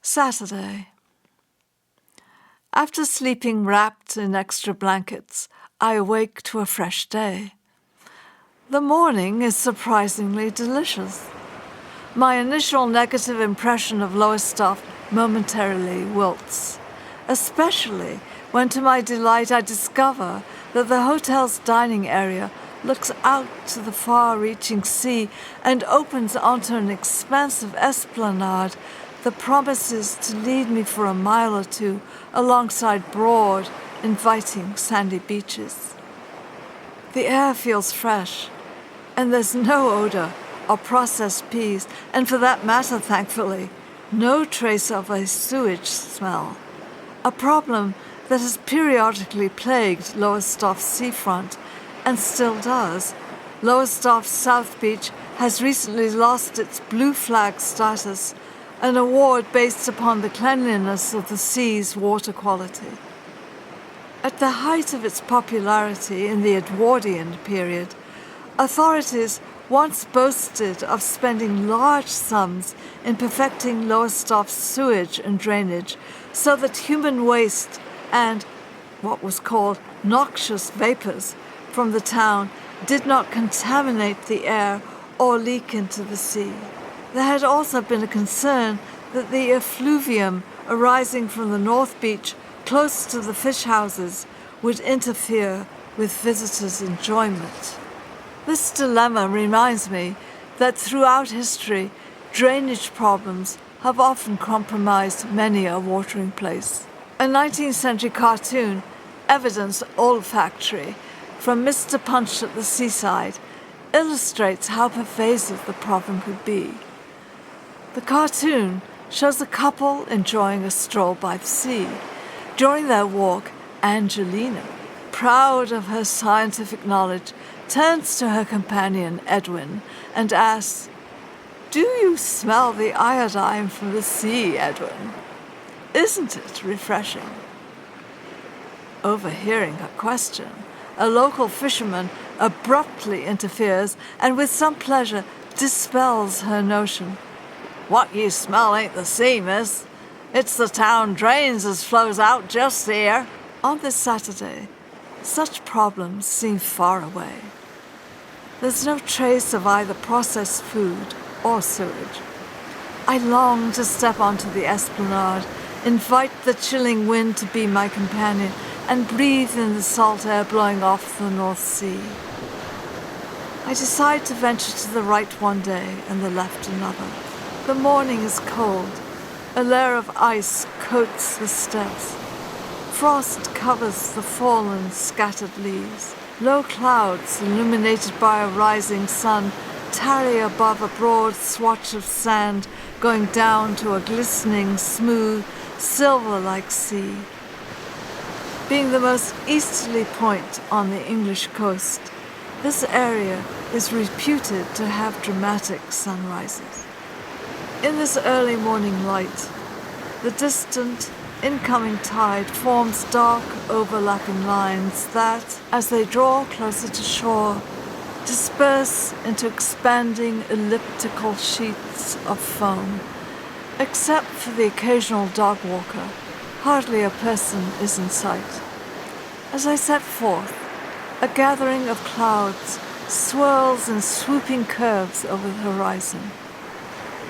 Saturday. After sleeping wrapped in extra blankets, I awake to a fresh day. The morning is surprisingly delicious. My initial negative impression of Lowestoft momentarily wilts, especially when to my delight I discover that the hotel's dining area looks out to the far-reaching sea and opens onto an expansive esplanade that promises to lead me for a mile or two alongside broad, inviting sandy beaches. The air feels fresh, and there's no odor of processed peas, and for that matter, thankfully, no trace of a sewage smell, a problem that has periodically plagued Lowestoft's seafront and still does. Lowestoft's South Beach has recently lost its blue flag status, an award based upon the cleanliness of the sea's water quality. At the height of its popularity in the Edwardian period, authorities once boasted of spending large sums in perfecting Lowestoft's sewage and drainage so that human waste and what was called noxious vapors from the town did not contaminate the air or leak into the sea. There had also been a concern that the effluvium arising from the North Beach close to the fish houses would interfere with visitors' enjoyment. This dilemma reminds me that throughout history, drainage problems have often compromised many a watering place. A 19th century cartoon, Evidence Olfactory, from Mr. Punch at the Seaside, illustrates how pervasive the problem could be. The cartoon shows a couple enjoying a stroll by the sea. During their walk, Angelina, proud of her scientific knowledge, turns to her companion, Edwin, and asks, "Do you smell the iodine from the sea, Edwin? Isn't it refreshing?" Overhearing her question, a local fisherman abruptly interferes and with some pleasure dispels her notion. "What you smell ain't the sea, miss. It's the town drains as flows out just here." On this Saturday, such problems seem far away. There's no trace of either processed food or sewage. I long to step onto the esplanade, invite the chilling wind to be my companion, and breathe in the salt air blowing off the North Sea. I decide to venture to the right one day and the left another. The morning is cold. A layer of ice coats the steps. Frost covers the fallen, scattered leaves. Low clouds, illuminated by a rising sun, tarry above a broad swatch of sand going down to a glistening, smooth, silver-like sea. Being the most easterly point on the English coast, this area is reputed to have dramatic sunrises. In this early morning light, the distant, incoming tide forms dark, overlapping lines that, as they draw closer to shore, disperse into expanding elliptical sheets of foam. Except for the occasional dog walker, hardly a person is in sight. As I set forth, a gathering of clouds swirls in swooping curves over the horizon.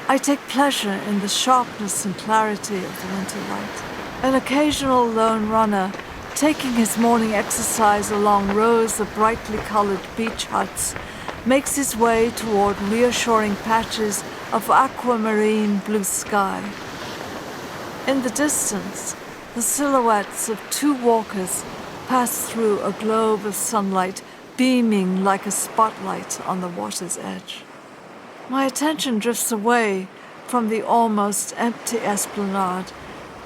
I take pleasure in the sharpness and clarity of the winter light. An occasional lone runner, taking his morning exercise along rows of brightly colored beach huts, makes his way toward reassuring patches of aquamarine blue sky. In the distance, the silhouettes of two walkers pass through a globe of sunlight beaming like a spotlight on the water's edge. My attention drifts away from the almost empty esplanade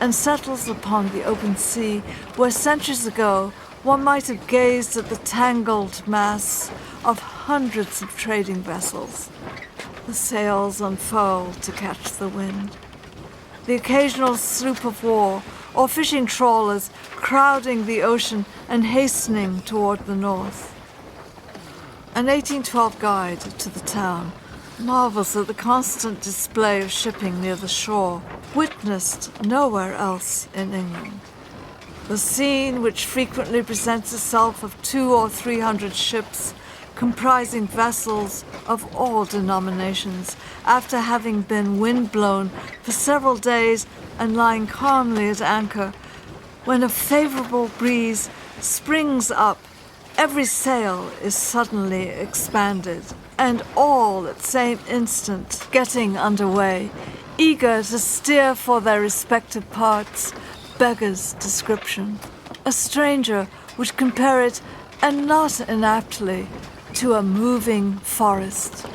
and settles upon the open sea where centuries ago one might have gazed at the tangled mass of hundreds of trading vessels. The sails unfurled to catch the wind. The occasional sloop of war or fishing trawlers crowding the ocean and hastening toward the north. An 1812 guide to the town marvels at the constant display of shipping near the shore. witnessed nowhere else in England. The scene, which frequently presents itself of 200 or 300 ships, comprising vessels of all denominations, after having been wind-blown for several days and lying calmly at anchor, when a favorable breeze springs up, every sail is suddenly expanded, and all at the same instant getting under way, eager to steer for their respective parts, beggars description. A stranger would compare it, and not inaptly, to a moving forest.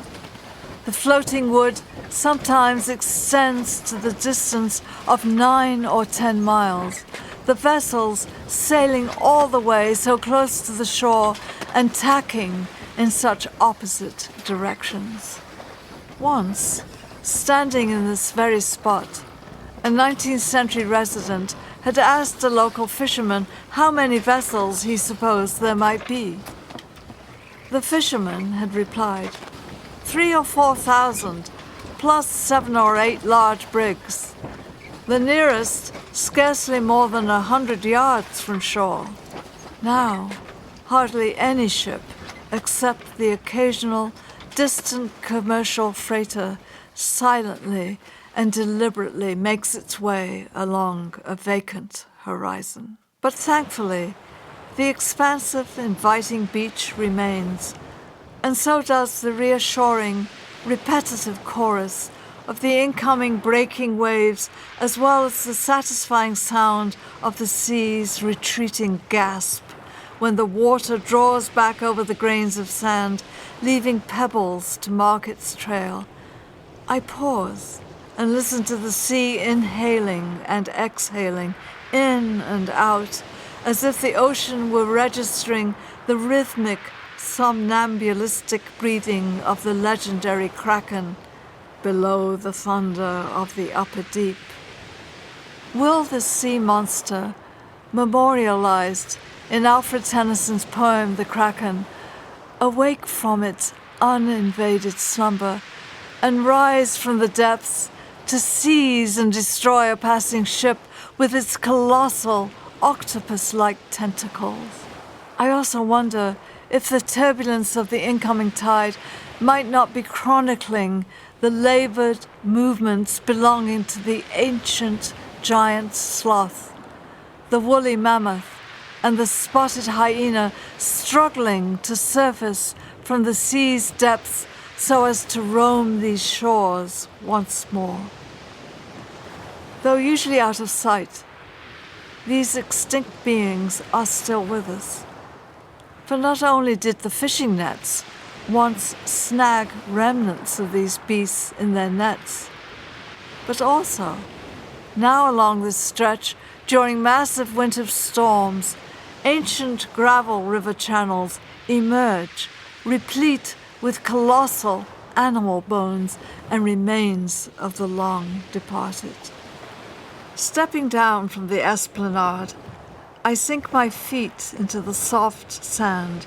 The floating wood sometimes extends to the distance of 9 or 10 miles, the vessels sailing all the way so close to the shore and tacking in such opposite directions. Once, standing in this very spot, a 19th century resident had asked a local fisherman how many vessels he supposed there might be. The fisherman had replied, 3,000 or 4,000, plus 7 or 8 large brigs. The nearest scarcely more than 100 yards from shore. Now, hardly any ship, except the occasional distant commercial freighter, silently and deliberately makes its way along a vacant horizon. But thankfully, the expansive, inviting beach remains, and so does the reassuring, repetitive chorus of the incoming breaking waves, as well as the satisfying sound of the sea's retreating gasp when the water draws back over the grains of sand, leaving pebbles to mark its trail. I pause and listen to the sea inhaling and exhaling, in and out, as if the ocean were registering the rhythmic, somnambulistic breathing of the legendary kraken below the thunder of the upper deep. Will this sea monster, memorialized in Alfred Tennyson's poem The Kraken, awake from its uninvaded slumber and rise from the depths to seize and destroy a passing ship with its colossal, octopus-like tentacles? I also wonder if the turbulence of the incoming tide might not be chronicling the labored movements belonging to the ancient giant sloth, the woolly mammoth, and the spotted hyena struggling to surface from the sea's depths so as to roam these shores once more. Though usually out of sight, these extinct beings are still with us. For not only did the fishing nets once snag remnants of these beasts in their nets, but also, now along this stretch, during massive winter storms, ancient gravel river channels emerge, replete with colossal animal bones and remains of the long departed. Stepping down from the esplanade, I sink my feet into the soft sand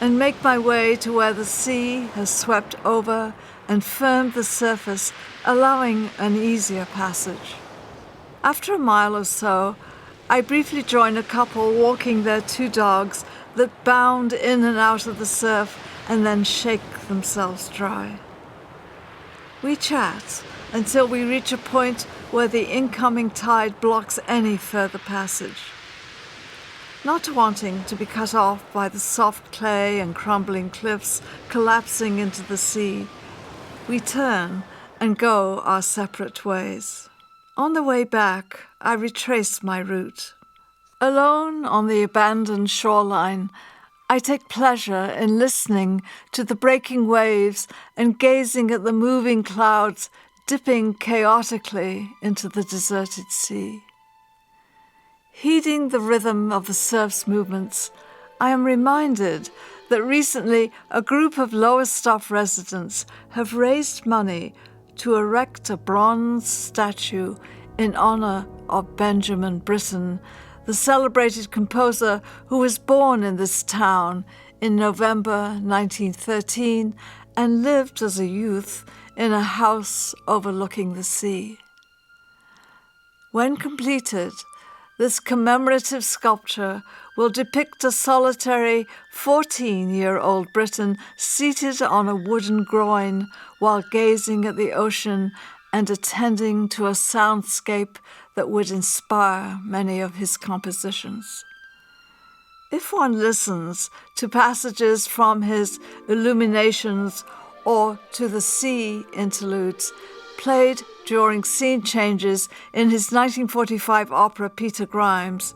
and make my way to where the sea has swept over and firmed the surface, allowing an easier passage. After a mile or so, I briefly join a couple walking their 2 dogs that bound in and out of the surf and then shake themselves dry. We chat until we reach a point where the incoming tide blocks any further passage. Not wanting to be cut off by the soft clay and crumbling cliffs collapsing into the sea, we turn and go our separate ways. On the way back, I retrace my route. Alone on the abandoned shoreline, I take pleasure in listening to the breaking waves and gazing at the moving clouds dipping chaotically into the deserted sea. Heeding the rhythm of the surf's movements, I am reminded that recently a group of Lowestoft residents have raised money to erect a bronze statue in honor of Benjamin Britten, the celebrated composer who was born in this town in November 1913 and lived as a youth in a house overlooking the sea. When completed, this commemorative sculpture will depict a solitary 14-year-old Briton seated on a wooden groin while gazing at the ocean and attending to a soundscape that would inspire many of his compositions. If one listens to passages from his Illuminations or to the Sea interludes, played during scene changes in his 1945 opera Peter Grimes,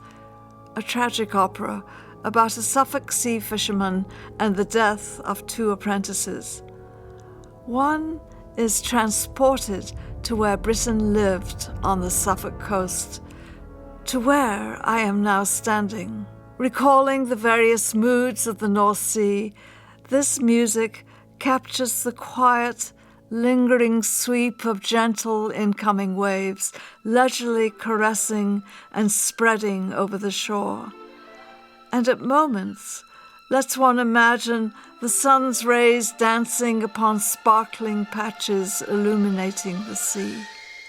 a tragic opera about a Suffolk sea fisherman and the death of two apprentices, one is transported to where Britain lived on the Suffolk coast, to where I am now standing. Recalling the various moods of the North Sea, this music captures the quiet, lingering sweep of gentle incoming waves, leisurely caressing and spreading over the shore. And at moments, lets one imagine the sun's rays dancing upon sparkling patches illuminating the sea.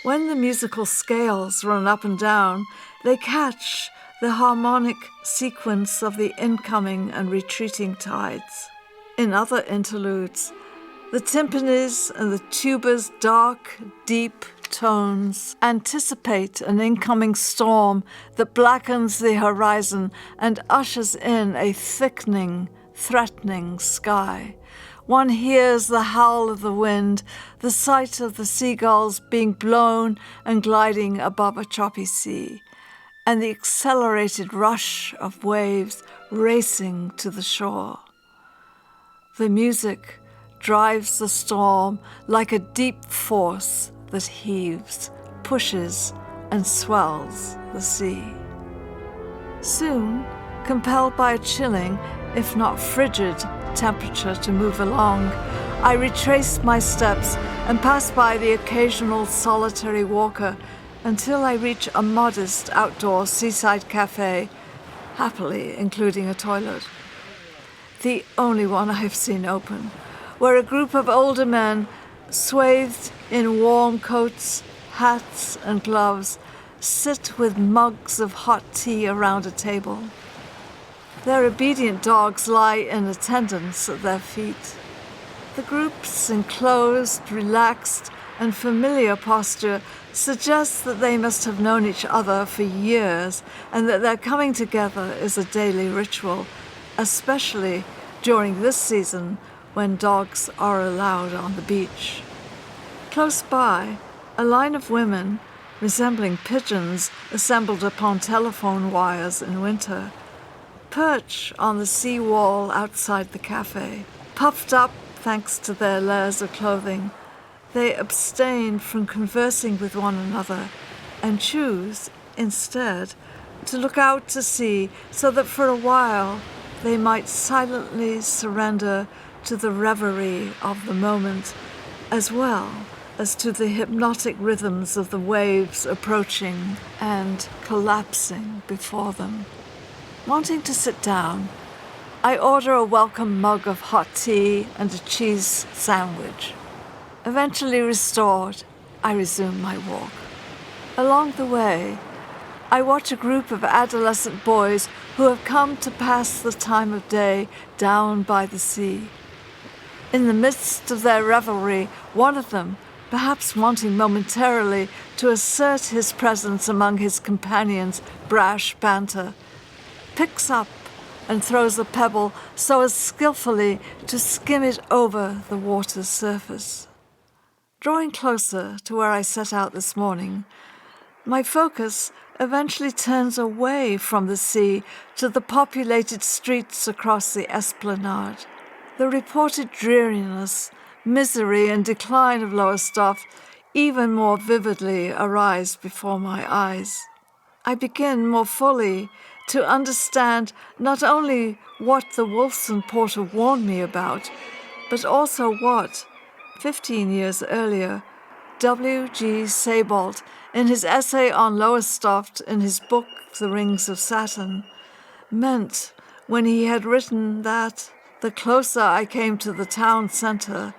When the musical scales run up and down, they catch the harmonic sequence of the incoming and retreating tides. In other interludes, the timpanis and the tuba's dark, deep tones anticipate an incoming storm that blackens the horizon and ushers in a thickening, threatening sky. One hears the howl of the wind, the sight of the seagulls being blown and gliding above a choppy sea, and the accelerated rush of waves racing to the shore. The music drives the storm like a deep force that heaves, pushes, and swells the sea. Soon, compelled by a chilling, if not frigid, temperature to move along, I retrace my steps and pass by the occasional solitary walker until I reach a modest outdoor seaside cafe, happily including a toilet. The only one I've seen open, where a group of older men, swathed in warm coats, hats, and gloves, sit with mugs of hot tea around a table. Their obedient dogs lie in attendance at their feet. The group's enclosed, relaxed, and familiar posture suggests that they must have known each other for years and that their coming together is a daily ritual, especially during this season when dogs are allowed on the beach. Close by, a line of women, resembling pigeons assembled upon telephone wires in winter, perch on the sea wall outside the cafe. Puffed up thanks to their layers of clothing, they abstain from conversing with one another and choose, instead, to look out to sea so that for a while they might silently surrender to the reverie of the moment, as well as to the hypnotic rhythms of the waves approaching and collapsing before them. Wanting to sit down, I order a welcome mug of hot tea and a cheese sandwich. Eventually restored, I resume my walk. Along the way, I watch a group of adolescent boys who have come to pass the time of day down by the sea. In the midst of their revelry, one of them, perhaps wanting momentarily to assert his presence among his companions' brash banter, picks up and throws a pebble so as skillfully to skim it over the water's surface. Drawing closer to where I set out this morning, my focus eventually turns away from the sea to the populated streets across the esplanade. The reported dreariness, misery, and decline of Lowestoft even more vividly arise before my eyes. I begin more fully to understand not only what the Wolfson Porter warned me about, but also what, 15 years earlier, W.G. Sebald, in his essay on Lowestoft in his book The Rings of Saturn, meant when he had written that the closer I came to the town centre,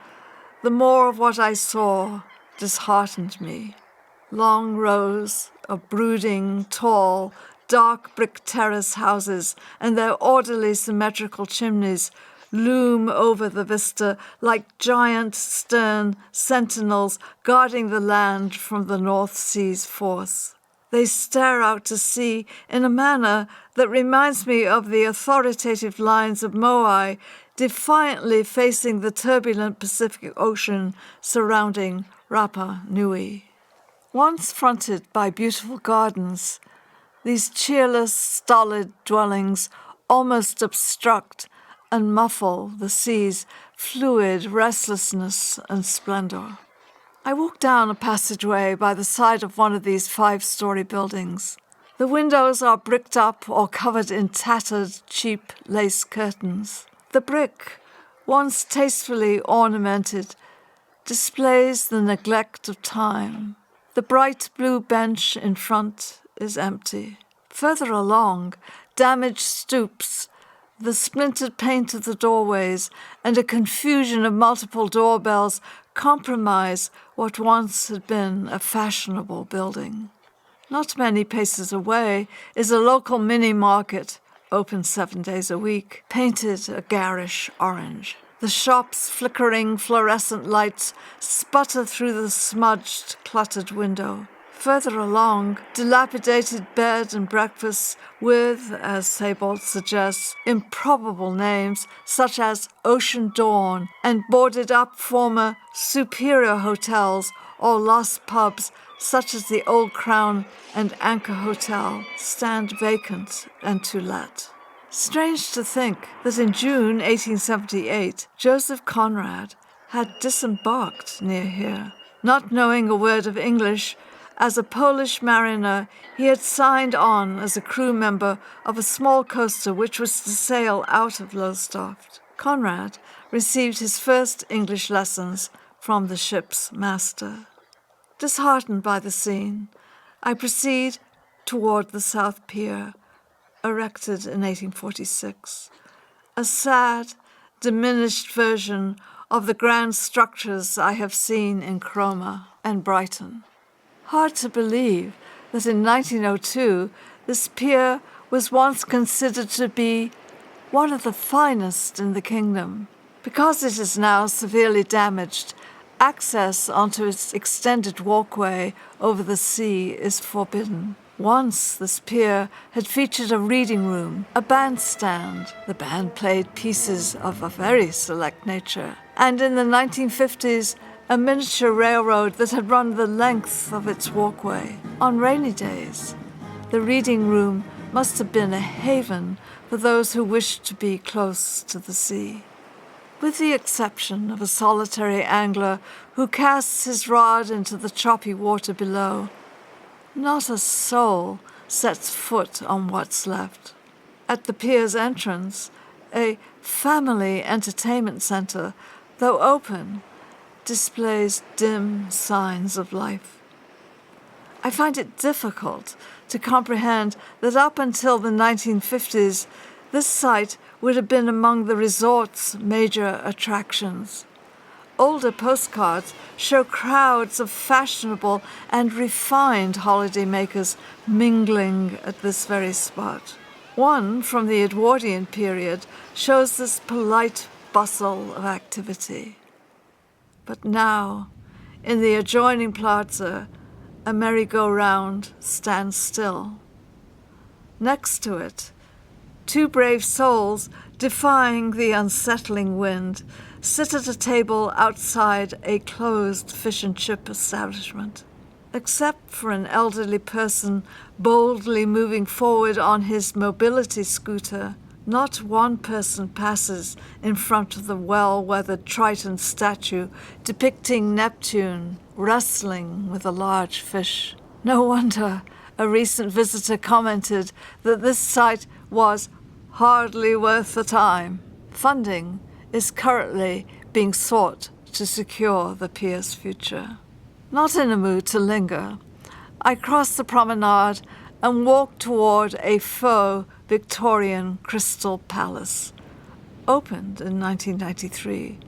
the more of what I saw disheartened me. Long rows of brooding, tall, dark brick terrace houses and their orderly symmetrical chimneys loom over the vista like giant stern sentinels guarding the land from the North Sea's force. They stare out to sea in a manner that reminds me of the authoritative lines of Moai defiantly facing the turbulent Pacific Ocean surrounding Rapa Nui. Once fronted by beautiful gardens, these cheerless, stolid dwellings almost obstruct and muffle the sea's fluid restlessness and splendor. I walk down a passageway by the side of one of these 5-story buildings. The windows are bricked up or covered in tattered, cheap lace curtains. The brick, once tastefully ornamented, displays the neglect of time. The bright blue bench in front is empty. Further along, damaged stoops, the splintered paint of the doorways, and a confusion of multiple doorbells compromise what once had been a fashionable building. Not many paces away is a local mini-market, open 7 days a week, painted a garish orange. The shop's flickering fluorescent lights sputter through the smudged, cluttered window. Further along, dilapidated bed and breakfasts with, as Seybold suggests, improbable names such as Ocean Dawn and boarded-up former superior hotels or lost pubs such as the Old Crown and Anchor Hotel stand vacant and to let. Strange to think that in June 1878, Joseph Conrad had disembarked near here. Not knowing a word of English, as a Polish mariner, he had signed on as a crew member of a small coaster which was to sail out of Lowestoft. Conrad received his first English lessons from the ship's master. Disheartened by the scene, I proceed toward the South Pier, erected in 1846, a sad, diminished version of the grand structures I have seen in Cromer and Brighton. Hard to believe that in 1902 this pier was once considered to be one of the finest in the kingdom. Because it is now severely damaged, access onto its extended walkway over the sea is forbidden. Once this pier had featured a reading room, a bandstand. The band played pieces of a very select nature. And in the 1950s, a miniature railroad that had run the length of its walkway. On rainy days, the reading room must have been a haven for those who wished to be close to the sea. With the exception of a solitary angler who casts his rod into the choppy water below, not a soul sets foot on what's left. At the pier's entrance, a family entertainment center, though open, displays dim signs of life. I find it difficult to comprehend that up until the 1950s, this site would have been among the resort's major attractions. Older postcards show crowds of fashionable and refined holidaymakers mingling at this very spot. One from the Edwardian period shows this polite bustle of activity. But now, in the adjoining plaza, a merry-go-round stands still. Next to it, two brave souls, defying the unsettling wind, sit at a table outside a closed fish and chip establishment. Except for an elderly person boldly moving forward on his mobility scooter, not one person passes in front of the well-weathered Triton statue depicting Neptune wrestling with a large fish. No wonder a recent visitor commented that this site was hardly worth the time. Funding is currently being sought to secure the pier's future. Not in a mood to linger, I cross the promenade and walk toward a faux Victorian crystal palace, opened in 1993.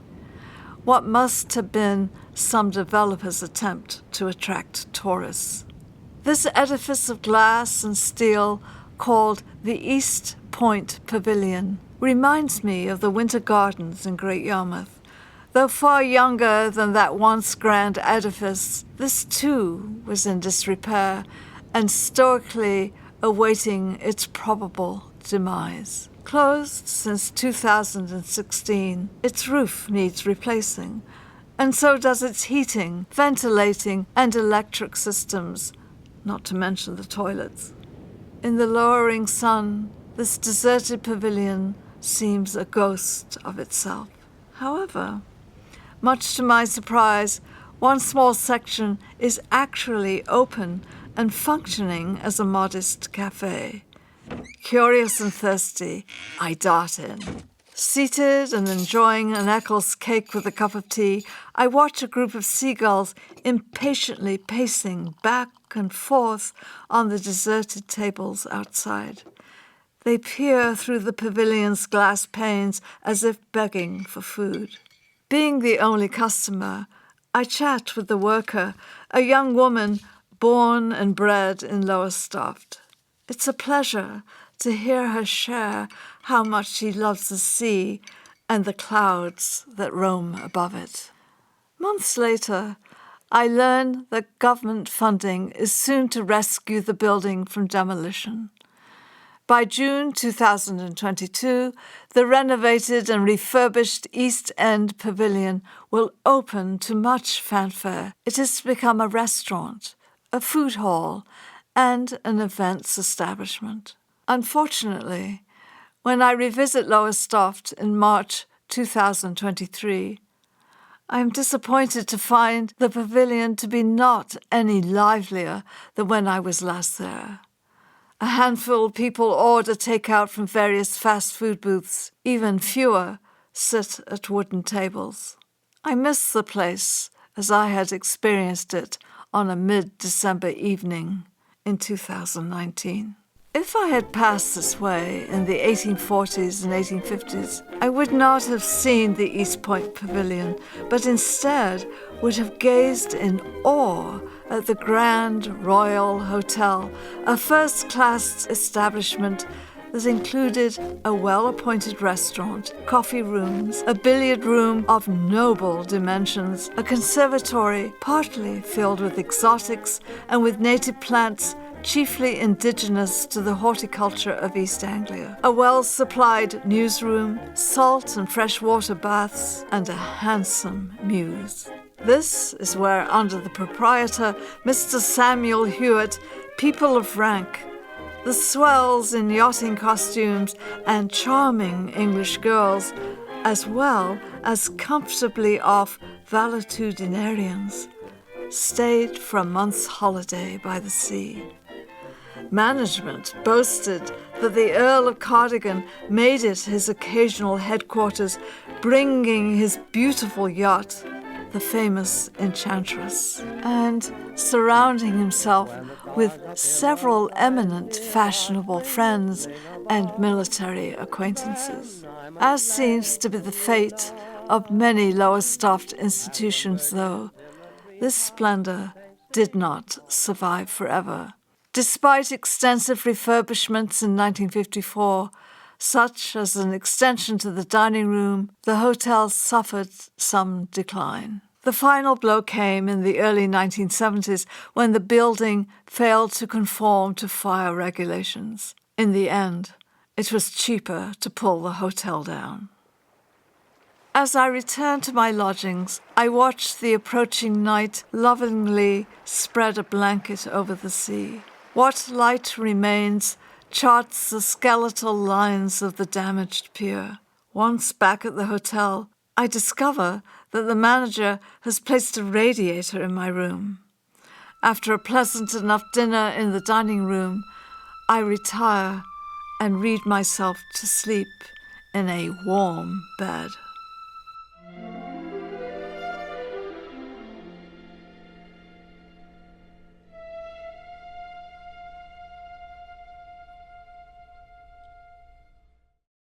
what must have been some developer's attempt to attract tourists. This edifice of glass and steel, called the East Point Pavilion, reminds me of the Winter Gardens in Great Yarmouth. Though far younger than that once grand edifice, this too was in disrepair and stoically awaiting its probable demise. Closed since 2016, its roof needs replacing, and so does its heating, ventilating, and electric systems, not to mention the toilets. In the lowering sun, this deserted pavilion seems a ghost of itself. However, much to my surprise, one small section is actually open and functioning as a modest cafe. Curious and thirsty, I dart in. Seated and enjoying an Eccles cake with a cup of tea, I watch a group of seagulls impatiently pacing back and forth on the deserted tables outside. They peer through the pavilion's glass panes as if begging for food. Being the only customer, I chat with the worker, a young woman born and bred in Lowestoft. It's a pleasure to hear her share how much she loves the sea and the clouds that roam above it. Months later, I learn that government funding is soon to rescue the building from demolition. By June 2022, the renovated and refurbished East End Pavilion will open to much fanfare. It has become a restaurant, a food hall, and an events establishment. Unfortunately, when I revisit Lowestoft in March 2023, I am disappointed to find the pavilion to be not any livelier than when I was last there. A handful of people order takeout from various fast food booths. Even fewer sit at wooden tables. I miss the place as I had experienced it on a mid-December evening in 2019. If I had passed this way in the 1840s and 1850s, I would not have seen the East Point Pavilion, but instead would have gazed in awe at the Grand Royal Hotel, a first-class establishment that included a well-appointed restaurant, coffee rooms, a billiard room of noble dimensions, a conservatory partly filled with exotics and with native plants chiefly indigenous to the horticulture of East Anglia, a well-supplied newsroom, salt and freshwater baths, and a handsome mews. This is where, under the proprietor, Mr. Samuel Hewitt, people of rank, the swells in yachting costumes and charming English girls, as well as comfortably off valetudinarians, stayed for a month's holiday by the sea. Management boasted that the Earl of Cardigan made it his occasional headquarters, bringing his beautiful yacht, the famous Enchantress, and surrounding himself with several eminent fashionable friends and military acquaintances. As seems to be the fate of many Lowestoft institutions, though, this splendor did not survive forever. Despite extensive refurbishments in 1954, such as an extension to the dining room, the hotel suffered some decline. The final blow came in the early 1970s when the building failed to conform to fire regulations. In the end, it was cheaper to pull the hotel down. As I returned to my lodgings, I watched the approaching night lovingly spread a blanket over the sea. What light remains charts the skeletal lines of the damaged pier. Once back at the hotel, I discover that the manager has placed a radiator in my room. After a pleasant enough dinner in the dining room, I retire and read myself to sleep in a warm bed.